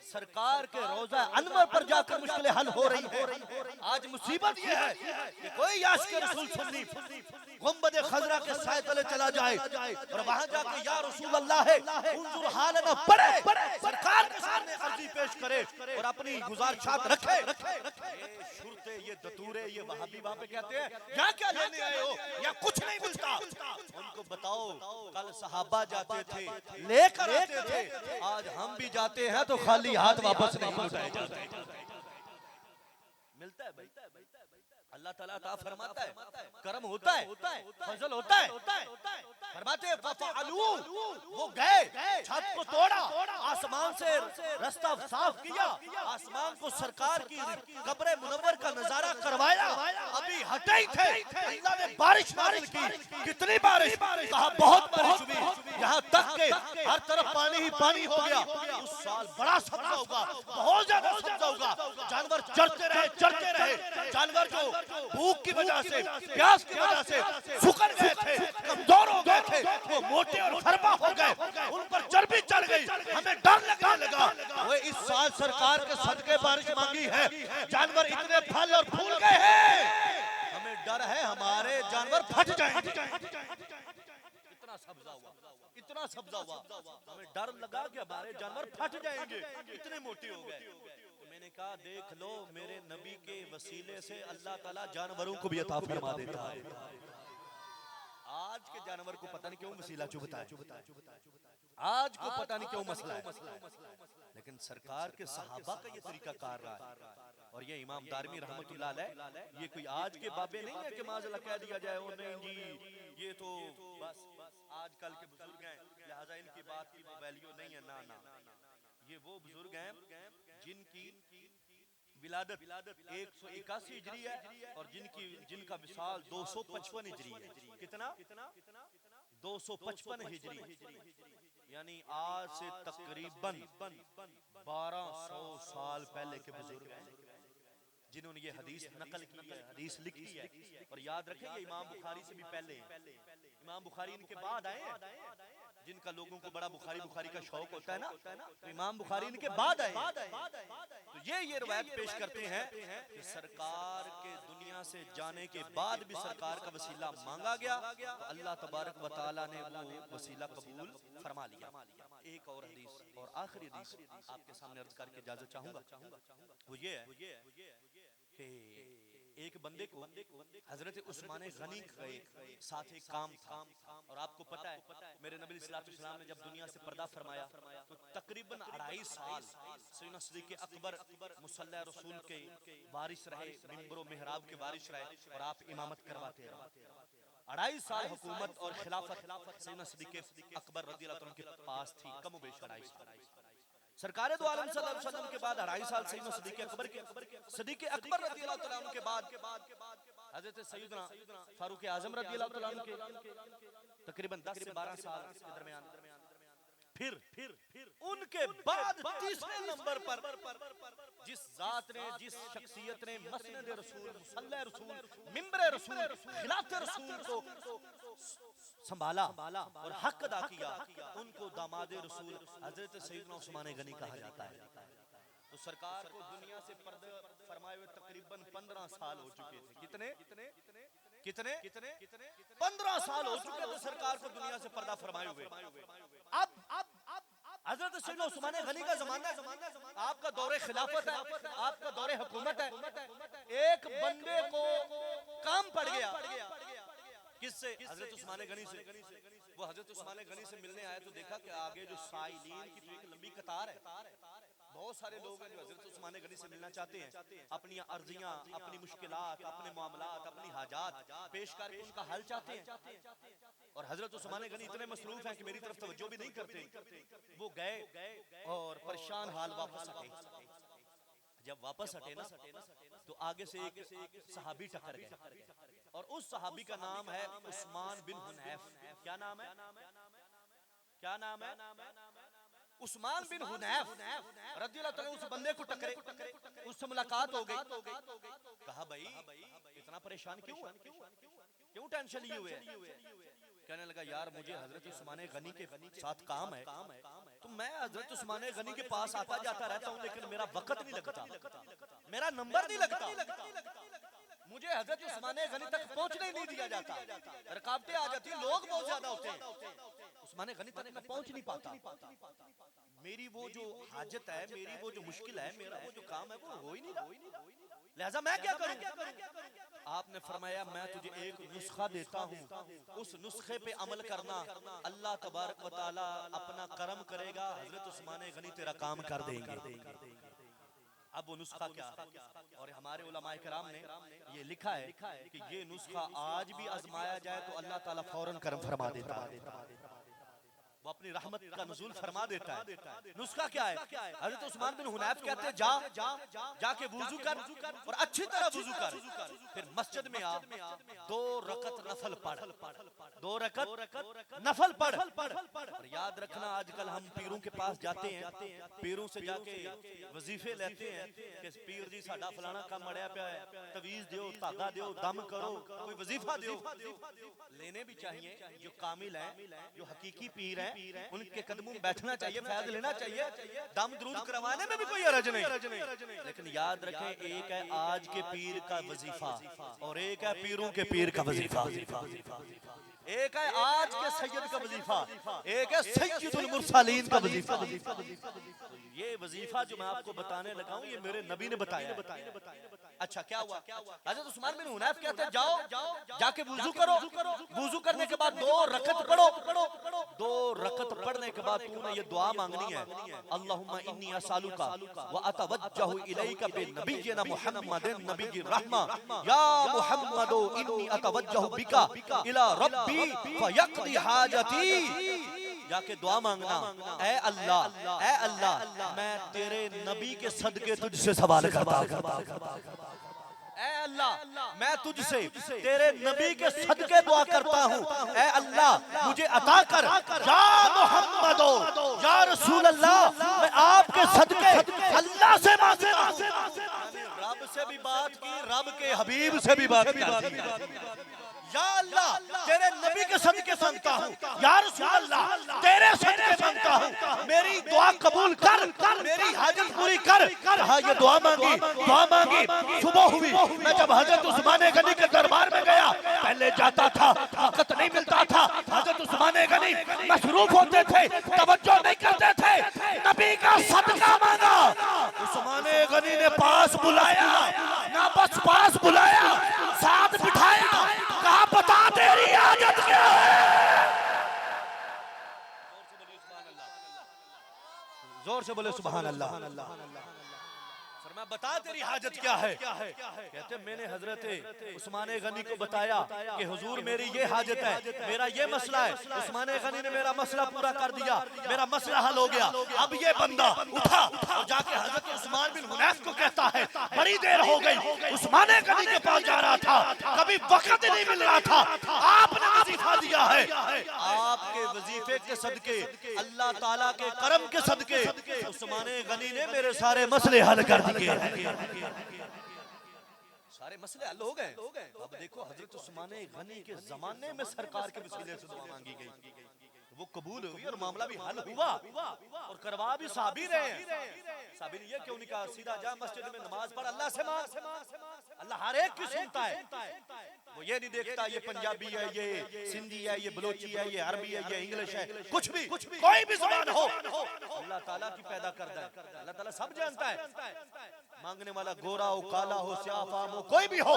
सरकार के रोजा अनवर पर जाकर मुश्किलें हल हो रही है। आज मुसीबत ये है कि कोई आशिक रसूल सुन्नी गुंबद खजरा के साए तले चला जाए और वहां जाके या रसूल अल्लाह है उन्जुर हालना पड़े, सरकार के सामने अर्जी पेश करे और अपनी गुजारिशात रखे। ये शुरते, ये दतूरे, ये वहाबी वहां पे कहते हैं यहाँ क्या लेने आए हो, या कुछ नहीं मिलता। उनको बताओ कल सहाबा जाते थे लेकर आते थे, आज हम भी जाते हैं तो खाली हाथ वापस नहीं लौटाए जाते। मिलता है भाई, अल्लाह ताला अता फरमाता है, करम होता है, फजल होता है। फरमाते हैं फफअलू, वो गए, छत को तोड़ा, आसमान से रास्ता साफ किया, आसमान को सरकार की कब्र मुनव्वर का नजारा करवाया। अभी हटे ही थे, अल्लाह ने बारिश नाजिल की। कितनी बारिश? कहा बहुत बारिश हुई, यहाँ तक के हर तरफ पानी ही पानी हो गया। उस साल बड़ा सब्जा होगा, बहुत ज्यादा सब्जा होगा। जानवर चढ़ते रहे, जानवर जो भूख की वजह से, प्यास की वजह से सुखड़ गए थे, कमजोर हो गए थे, वो मोटे और फरमा हो गए, उन पर चर्बी चढ़ गई। हमें डर लगने लगा। वो इस साल सरकार के सदके बारिश मांगी है, जानवर इतने फल और फूल गए हैं, हमें डर है हमारे जानवर फट जाएंगे। इतना सब्जा हुआ, इतना सब्जा हुआ, हमें डर लगा कि हमारे जानवर फट जाएंगे, इतने मोटे हो गए। मैंने कहा देख लो, मेरे नबी के वसीले से अल्लाह ताला जानवरों को भी अता फरमा देता है। आज के जानवर को पता नहीं क्यों मसीला चुभता है, आज को पता नहीं क्यों मसला है, लेकिन सरकार के सहाबा का ये तरीका कार रहा है। और ये इमाम दारमी रहमतुल्लाह अलैह, ये कोई आज के बाबे नहीं है कि माज़अल्लाह कह दिया जाए ओ नहीं जी ये तो बस आजकल के बुजुर्ग हैं लिहाजा इनकी बात की वैल्यू नहीं है। ना ना, ये वो बुजुर्ग हैं जिनकी विलादत 181 हिजरी है और जिनका विसाल 255 हिजरी है। कितना? 255 हिजरी, यानी आज से तकरीबन 1200 साल पहले के बुजुर्ग हैं जिन्होंने ये हदीस नकल की है, हदीस लिखी है। और याद रखें ये इमाम बुखारी से भी पहले हैं, इमाम बुखारी इनके बाद आए हैं। जिनका लोगों को बड़ा बुखारी का शौक होता है ना, तो इमाम बुखारी इनके बाद आए। तो ये रवायत पेश करते हैं कि सरकार के दुनिया से जाने के बाद भी सरकार का वसीला मांगा गया तो अल्लाह तबारक व तआला ने वो वसीला कबूल फरमा लिया। एक और हदीस और आखिरी हदीस आपके सामने अर्ज करके इजाजत चाहूंगा। वो ये है कि एक बंदे को हजरत उस्मान गनी के साथ एक काम था। और आपको पता है मेरे नबी सल्लल्लाहु अलैहि वसल्लम ने जब दुनिया से पर्दा फरमाया तो तकरीबन 2.5 साल सैयदना सिद्दीक़ अकबर मुसल्ला रसूल के वारिस रहे, मिंबर और मेहराब के वारिस रहे और आप इमामत करवाते रहे। 2.5 साल हुकूमत और खिलाफत सैयदना सिद्दीक़ अकबर रज़ियल्लाहु अन्हु के पास थी, कम व बेश 2.5 साल। सरकार दो आलम सल्लल्लाहु अलैहि वसल्लम के बाद 2.5 साल सैयदना सिद्दीक़ अकबर रज़ियल्लाहु तआला अन्हु के बाद हजरत सैयदना फारूक आजम रज़ियल्लाहु तआला अन्हु के तकरीबन 10 से 12 साल के दरमियान फिर उनके बाद तीसरे नंबर पर जिस जात ने, जिस शख्सियत ने मसनद रसूल, मुसल्ला रसूल, मिंबर रसूल, खिलाफत रसूल को संभाला और हक अदा किया, उनको दामाद रसूल हजरत सैयदना उस्मान गनी कहा जाता है। तो सरकार को दुनिया से पर्दा फरमाए हुए तकरीबन 15 साल हो चुके थे। कितने 15 साल हो चुके थे सरकार को दुनिया से पर्दा फरमाए हुए। अब हजरत सैयदना उस्मान गनी का जमाना, आपका दौरे खिलाफत है, आपका दौरे हुकूमत है। एक बंदे को काम पड़ गया, किससे? हजरत उस्मान गनी से। वो हजरत उस्मान गनी से मिलने आया तो देखा कि आगे जो साइलीन की एक लंबी कतार है, बहुत सारे लोग हैं जो हजरत उस्मान गनी से मिलना चाहते हैं, अपनी अर्जियां, अपनी मुश्किलात, अपने मामलात, अपनी हाजात पेश करके उनका हल चाहते हैं। और हजरत उस्मान गनी इतने मसरूफ हैं कि मेरी तरफ तवज्जो भी नहीं करते। वो गए और परेशान हाल वापस हटे। जब वापस हटे ना तो आगे से एक सहाबी टक्कर गया और उस सहाबी का नाम है उस्मान बिन हुनैफ। क्या नाम है? उस्मान बिन हुनैफ रज़ियल्लाहु तआला उस बंदे को टकरे, उससे मुलाकात हो गई। कहा भाई इतना परेशान क्यों टेंशन लिए हुए? कहने लगा यार मुझे हजरत उस्मान गनी के साथ काम है, तो मैं हजरत उस्मान गनी के पास आता जाता रहता हूँ, लेकिन मेरा वक्त नहीं लगता, मेरा नंबर नहीं लगता, मुझे हजरत उस्मान गनी तक पहुंचने नहीं दिया जाता, रुकावटें आ जाती, लोग बहुत ज्यादा होते हैं, उस्मान गनी तक मैं पहुंच नहीं पाता, मेरी वो जो हाजत है, मेरी वो जो मुश्किल है, मेरा वो जो काम है वो हो ही नहीं रहा, लिहाजा मैं क्या करूं? आपने फरमाया मैं तुझे एक नुस्खा देता हूं, उस नुस्खे पे अमल करना, अल्लाह तबारक व तआला अपना करम करेगा, हजरत उस्मान गनी तेरा काम कर देंगे। अब वो नुस्खा क्या है? और हमारे उलमाए किराम ने ये लिखा है कि ये नुस्खा आज भी आजमाया जाए तो अल्लाह ताला फौरन करम फरमा देता है, वो अपनी रहमत का नुज़ूल फरमा देता है। नुस्खा क्या है? हज़रत उस्मान बिन हुनैफ कहते हैं जाके वुज़ू कर और अच्छी तरह वुज़ू कर, फिर मस्जिद में आ, 2 रकत नफल पढ़, 2 रकत नफल पढ़। और याद रखना आजकल हम पीरों के पास जाते हैं, पीरों से जाके वजीफे लेते हैं कि पीर जी साडा फलाना काम मड़िया पे है, तवीज़ दियो, धागा दियो, दम करो, कोई वजीफा दियो। लेने भी चाहिए, जो कामिल है, जो हकीकी पीर है, उनके कदमों में बैठना चाहिए, फैज़ लेना चाहिए, दम दुरूद करवाने में भी कोई हरज नहीं। लेकिन याद रखें, एक है आज के पीर का वजीफा और एक है पीरों के पीर का वजीफा, एक है आज के सैयद का वजीफा, एक है सैयदुल मुरसलीन का वजीफा। ये वजीफा जो मैं आपको बताने लगा हूं, ये मेरे नबी ने बताया। अच्छा क्या हुआ? हज़रत उस्मान बिन हुनैफ कहते हैं जाओ जाके वुज़ू करो, वुज़ू करने के बाद 2 रकत पढ़ो, 2 रकत पढ़ने के बाद तूने ये दुआ मांगनी है, अल्लाहुम्मा इन्नी असअलुका व अतवज्जहु इलैका बिनबिय्यिना मुहम्मदिन नबिय्यिर रहमा या मुहम्मदो इन्नी अतवज्जहु बिका इला रब्बी फयक़दी हाजती। जाके दुआ मांगना, ऐ अल्लाह मैं तेरे नबी के सदके तुझसे सवाल करता हूं, ऐ अल्लाह मैं तुझसे तेरे नबी के सदके दुआ करता हूं, ऐ अल्लाह मुझे अता कर, या मुहम्मदो या रसूल अल्लाह मैं आपके सदके अल्लाह से मांगता हूं। रब से भी बात की, रब के हबीब से भी बात की, या अल्लाह तेरे नबी के सदके मांगता हूं, या रसूल अल्लाह तेरे सदके मांगता हूं, मेरी दुआ कबूल कर, मेरी हाजत पूरी कर। कहा ये दुआ मांगी, सुबह हुई, मैं जब हजरत उस्मान गनी के दरबार में गया, पहले जाता था, ताकत नहीं मिलता था, हजरत उस्मान गनी मशरूफ होते थे, तवज्जो नहीं करते थे, नबी का सदका मांगा, उस्मान गनी ने पास बुलाया, ना बस पास बुलाया, साथ बिठाया, कहा बता तेरी हाजत क्या है? जोर से बोले सुभान अल्लाह। फरमाया बता तेरी हाजत क्या है? कहते मैंने हजरत उस्मान गनी को बताया कि हुजूर मेरी ये हाजत है, मेरा ये मसला है। उस्मान गनी ने मेरा मसला पूरा कर दिया, मेरा मसला हल हो गया। अब ये बंदा उठा और जाके हजरत उस्मान बिन हुनैफ को कहता है बड़ी देर हो गई, उस्मान गनी के पास जा रहा था, कभी वक्त नहीं मिल रहा था, आपने वजीफा दिया है, आपके वजीफे के सदके, अल्लाह ताला के करम के सदके उस्मान गनी ने मेरे सारे मसले हल कर दिए, सारे मसले हल हो गए। अब देखो हजरत उस्मान गनी के जमाने में सरकार के वसीले से दुआ मांगी गई, वो कबूल हुई और मामला भी हल हुआ और करवा भी साबी रहे हैं। साबी ने ये क्यों नहीं कहा सीधा जा मस्जिद में नमाज पढ़, अल्लाह से मांग, अल्लाह हर एक की सुनता है। वो ये नहीं देखता ये पंजाबी है, ये सिंधी है, ये बलोची है, ये अरबी है, ये इंग्लिश है, कुछ भी कोई भी जुबान हो अल्लाह ताला की पैदा करता है, अल्लाह ताला सब जानता है। मांगने वाला गोरा हो, काला हो, स्याफाम हो, कोई भी हो,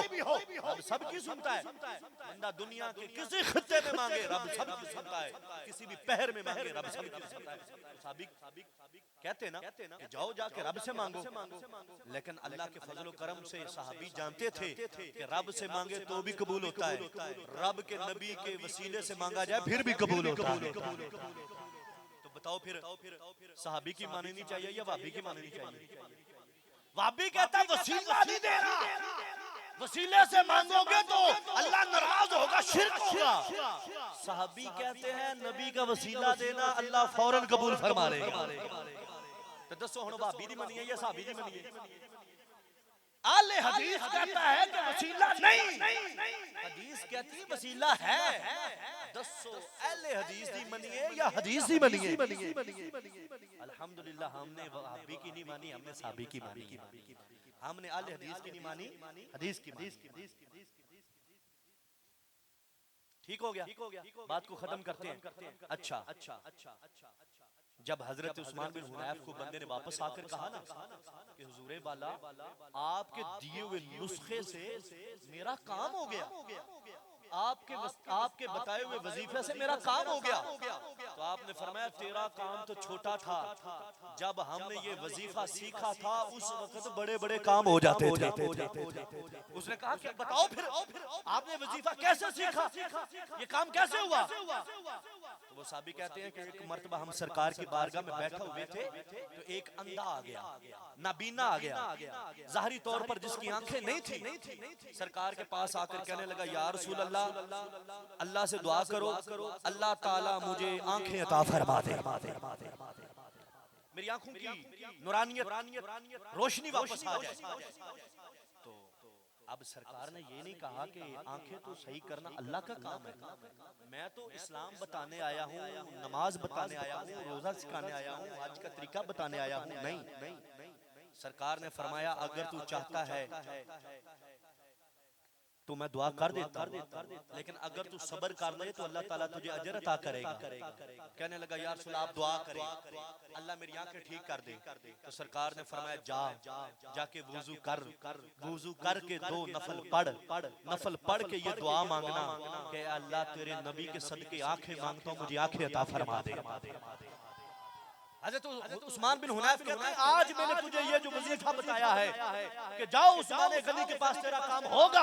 रब सबकी सुनता है। बंदा दुनिया के किसी खित्ते में मांगे रब सबकी सुनता है, किसी भी पहर में मांगे रब सबकी सुनता है। साबिक कहते ना कि जाओ जाके रब से मांगो, लेकिन अल्लाह के फजल व करम से सहाबी जानते थे कि रब से मांगे तो भी कबूल होता है, रब के नबी के वसीले से मांगा जाए फिर भी कबूल होता है। तो बताओ फिर सहाबी की माननी चाहिए या वाबी की माननी चाहिए? वाबी कहता वसीला नहीं दे रहा, वसीले से मांगोगे तो अल्लाह नाराज होगा, शिर्क होगा। सहाबी कहते हैं नबी का वसीला देना अल्लाह फौरन कबूल फरमा लेगा। तो दसो हुण वाबी दी मनिए या सहाबी दी मनिए? आले हदीस कहता है कि वसीला नहीं, हदीस कहती है वसीला है। दसो आले हदीस दी मनिए या हदीस दी मनिए? अल्हम्दुलिल्लाह हमने वहाबी की नहीं मानी, हमने साबी की मानी। हमने आले हदीस की नहीं मानी, हदीस की मानी। ठीक हो गया, बात को खत्म करते हैं। अच्छा, जब हजरत उस्मान बिन हुनैफ को बंदे ने वापस आकर कहा ना कि हुजूरे वाला आपके दिए हुए नुस्खे से मेरा काम हो गया, आपके बताए हुए वजीफे से मेरा काम हो गया, तो आपने फरमाया तेरा काम तो छोटा था, जब हमने ये वजीफा सीखा था उस वक्त बड़े बड़े काम हो जाते थे। उसने कहा कि बताओ फिर आपने वजीफा कैसे सीखा, ये काम कैसे हुआ? तो वो साहबी कहते हैं कि एक मर्तबा हम सरकार की बारगाह में बैठे हुए थे, तो एक अंधा आ गया, नाबीना आ गया, जाहिरी तौर पर जिसकी आंखें नहीं थी, सरकार के पास आकर कहने लगा या रसूल अल्लाह, अल्लाह से दुआ करो, अल्लाह ताला मुझे आंखें अता फरमा दे, मेरी आंखों की नूरानियत रोशनी वापस आ जाए। तो अब सरकार ने ये नहीं कहा कि आंखें तो सही करना अल्लाह का काम है, मैं तो इस्लाम बताने आया हूँ, नमाज बताने आया हूँ, रोजा सिखाने आया हूँ, हज का तरीका बताने आया हूँ। नहीं, सरकार ने फरमाया अगर तू चाहता है तो मैं दुआ कर देता, लेकिन अगर तू सब्र कर ले तो अल्लाह ताला तुझे अजर अता करेगा। कहने लगा यार रसूल आप दुआ करें, अल्लाह मेरी आंखें ठीक कर दे। तो सरकार ने फरमाया जाके वुजू करके 2 नफल पढ़ के ये दुआ मांगना कि अल्लाह तेरे नबी के सदके आंखें मांगता हूं, मुझे आंखें अता फरमा दे। हज़रत उस्मान बिन हुनैफ कहते हैं आज मैंने तुझे ये जो वजीफा बताया है कि जाओ उस्मान गनी के पास तेरा काम होगा।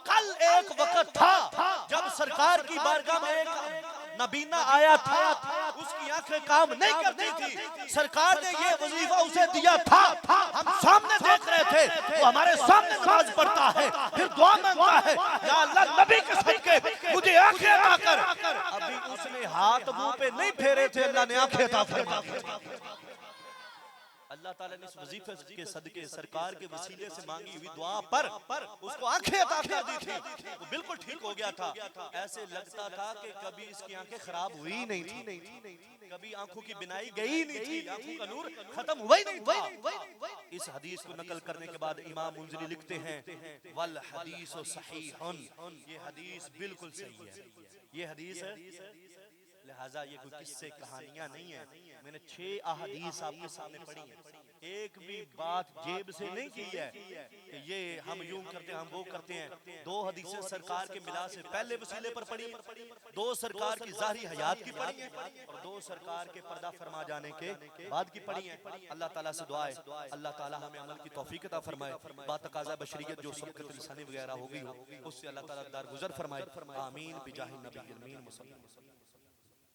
कल एक वक्त था जब सरकार की बारगाह में एक नबीना आया था, उसकी आंखें काम नहीं करती थी, सरकार ने ये वजीफा उसे दिया था, हम सामने देख रहे थे, वो हमारे सामने नमाज पढ़ता है, फिर दुआ मांगता है या अल्लाह नबी के सदके मुझे आंखें अता कर। अभी उसने हाथ मुंह पे नहीं फेरे थे, अल्लाह ने आंखें अता फरमा दी। अल्लाह ताला ने इस वजीफे के सदके सरकार के वसीले से मांगी हुई दुआ पर उसको आंखें अता कर दी थी, वो बिल्कुल ठीक हो गया था। ऐसे लगता था कि कभी इसकी आंखें खराब हुई नहीं थी, कभी आंखों की बिनाई गई नहीं थी, आंखों का नूर खत्म हुआ ही नहीं था। इस हदीस को नकल करने के बाद इमाम मुंजरी लिखते हैं वल हदीस सहीहुन, ये हदीस बिल्कुल सही है, ये हदीस है। लिहाजा ये कोई किस्से कहानियां नहीं है, मैंने 6 अहादीस आपके सामने पढ़ी है, एक भी बात जेब से नहीं की है कि ये हम यूं करते हैं हम वो करते हैं। 2 हदीसें सरकार के मिला से पहले वसीले पर पढ़ी, 2 सरकार की ज़ाहिरी हयात की पढ़ी है और 2 सरकार के पर्दा फरमा जाने के बाद की पढ़ी है। अल्लाह ताला से दुआ है अल्लाह ताला हमें अमल की तौफीक अता फरमाए, बातकाज़ा बशरियत जो सबकत लिसानी वगैरह हो गई हो उससे अल्लाह ताला दरगुजर फरमाए। आमीन बिजाहि नबी अमीन मुसल्लम।